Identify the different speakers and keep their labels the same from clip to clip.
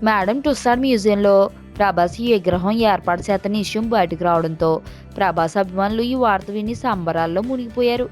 Speaker 1: Madam Tussaud మ్యూజియంలో ప్రభాస్ ఈ విగ్రహం ఏర్పాటు చేతని విషయం బయటకు రావడంతో ప్రభాస్ అభిమానులు ఈ వార్త విని సంబరాల్లో మునిగిపోయారు.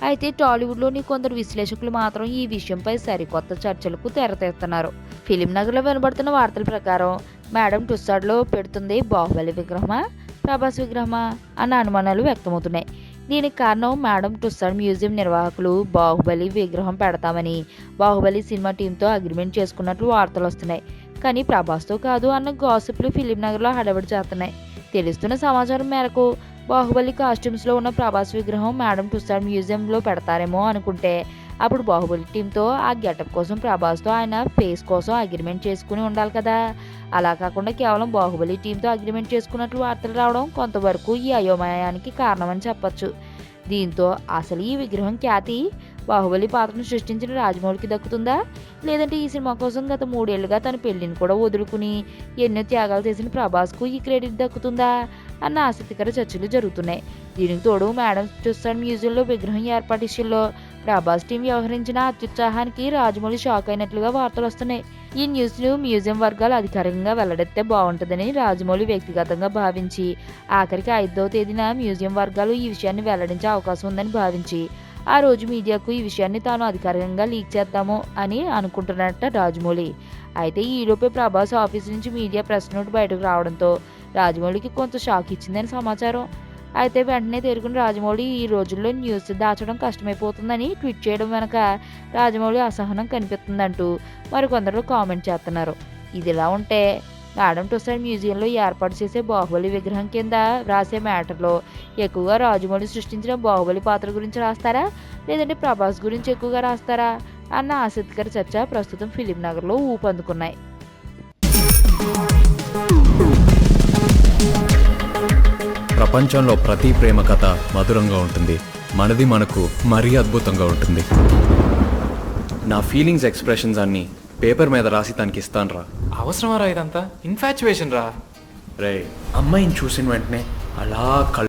Speaker 1: అయితే టాలీవుడ్లోని కొందరు విశ్లేషకులు మాత్రం ఈ విషయంపై సరికొత్త చర్చలకు తెరతీస్తున్నారు. ఫిలిం నగర్లో వినబడుతున్న వార్తల ప్రకారం మేడం టుస్సాడ్లో పెడుతుంది బాహుబలి విగ్రహమా, ప్రభాస్ విగ్రహమా అన్న అనుమానాలు వ్యక్తమవుతున్నాయి. దీనికి కారణం మేడం టుస్సాడ్ మ్యూజియం నిర్వాహకులు బాహుబలి విగ్రహం పెడతామని బాహుబలి సినిమా టీంతో అగ్రిమెంట్ చేసుకున్నట్లు వార్తలు వస్తున్నాయి. కానీ ప్రభాస్తో కాదు అన్న గాసిప్లు ఫిలిం నగర్లో హడావిడి చేస్తున్నాయి. తెలుస్తున్న సమాచారం మేరకు బాహుబలి కాస్ట్యూమ్స్లో ఉన్న ప్రభాస్ విగ్రహం మేడం టుస్సాడ్ మ్యూజియంలో పెడతారేమో అనుకుంటే, అప్పుడు బాహుబలి టీంతో ఆ గెటప్ కోసం ప్రభాస్తో ఆయన ఫేస్ కోసం అగ్రిమెంట్ చేసుకుని ఉండాలి కదా. అలా కాకుండా కేవలం బాహుబలి టీంతో అగ్రిమెంట్ చేసుకున్నట్లు వార్తలు రావడం కొంతవరకు ఈ అయోమయానికి కారణమని చెప్పొచ్చు. దీంతో అసలు ఈ విగ్రహం ఖ్యాతి బాహుబలి పాత్రను సృష్టించిన రాజమౌళికి దక్కుతుందా, లేదంటే ఈ సినిమా కోసం గత 3 ఏళ్లుగా తన పెళ్లిని కూడా వదులుకుని ఎన్నో త్యాగాలు చేసిన ప్రభాస్కు ఈ క్రెడిట్ దక్కుతుందా అన్న ఆసక్తికర చర్చలు జరుగుతున్నాయి. దీనికి తోడు మేడం టుస్సాడ్ మ్యూజియంలో విగ్రహం ఏర్పాటు విషయంలో ప్రభాస్ టీం వ్యవహరించిన అత్యుత్సాహానికి రాజమౌళి షాక్ అయినట్లుగా వార్తలు వస్తున్నాయి. ఈ న్యూస్ను మ్యూజియం వర్గాలు అధికారికంగా వెల్లడిస్తే బాగుంటుందని రాజమౌళి వ్యక్తిగతంగా భావించి, ఆఖరికి 5వ తేదీన మ్యూజియం వర్గాలు ఈ విషయాన్ని వెల్లడించే అవకాశం ఉందని భావించి, ఆ రోజు మీడియాకు ఈ విషయాన్ని తాను అధికారికంగా లీక్ చేద్దాము అని అనుకుంటున్నట్ట రాజమౌళి. అయితే ఈలోపే ప్రభాస్ ఆఫీస్ నుంచి మీడియా ప్రెస్ నోట్ బయటకు రావడంతో రాజమౌళికి కొంత షాక్ ఇచ్చిందని సమాచారం. అయితే వెంటనే తేరుకున్న రాజమౌళి ఈ రోజుల్లో న్యూస్ దాచడం కష్టమైపోతుందని ట్వీట్ చేయడం వెనక రాజమౌళి అసహనం కనిపిస్తుందంటూ మరికొందరు కామెంట్ చేస్తున్నారు. ఇదిలా ఉంటే మేడం టుస్సాడ్ మ్యూజియంలో ఏర్పాటు చేసే బాహుబలి విగ్రహం కింద రాసే మ్యాటర్లో ఎక్కువగా రాజమౌళి సృష్టించిన బాహుబలి పాత్ర గురించి రాస్తారా, లేదంటే ప్రభాస్ గురించి ఎక్కువగా రాస్తారా అన్న ఆసక్తికర చర్చ ప్రస్తుతం ఫిలిం నగర్లో ఊపందుకున్నాయి.
Speaker 2: ప్రపంచంలో ప్రతి ప్రేమ కథ మధురంగా ఉంటుంది. మనది మనకు మరీ అద్భుతంగా ఉంటుంది. నా ఫీలింగ్స్ ఎక్స్ప్రెషన్స్ అన్నీ పేపర్ మీద రాసి తనకి ఇస్తాను రా.
Speaker 3: అవసరమా రా ఇదంతా? ఇన్ఫాచ్యువేషన్ రా.
Speaker 2: రే, అమ్మాయిని చూసిన వెంటనే అలా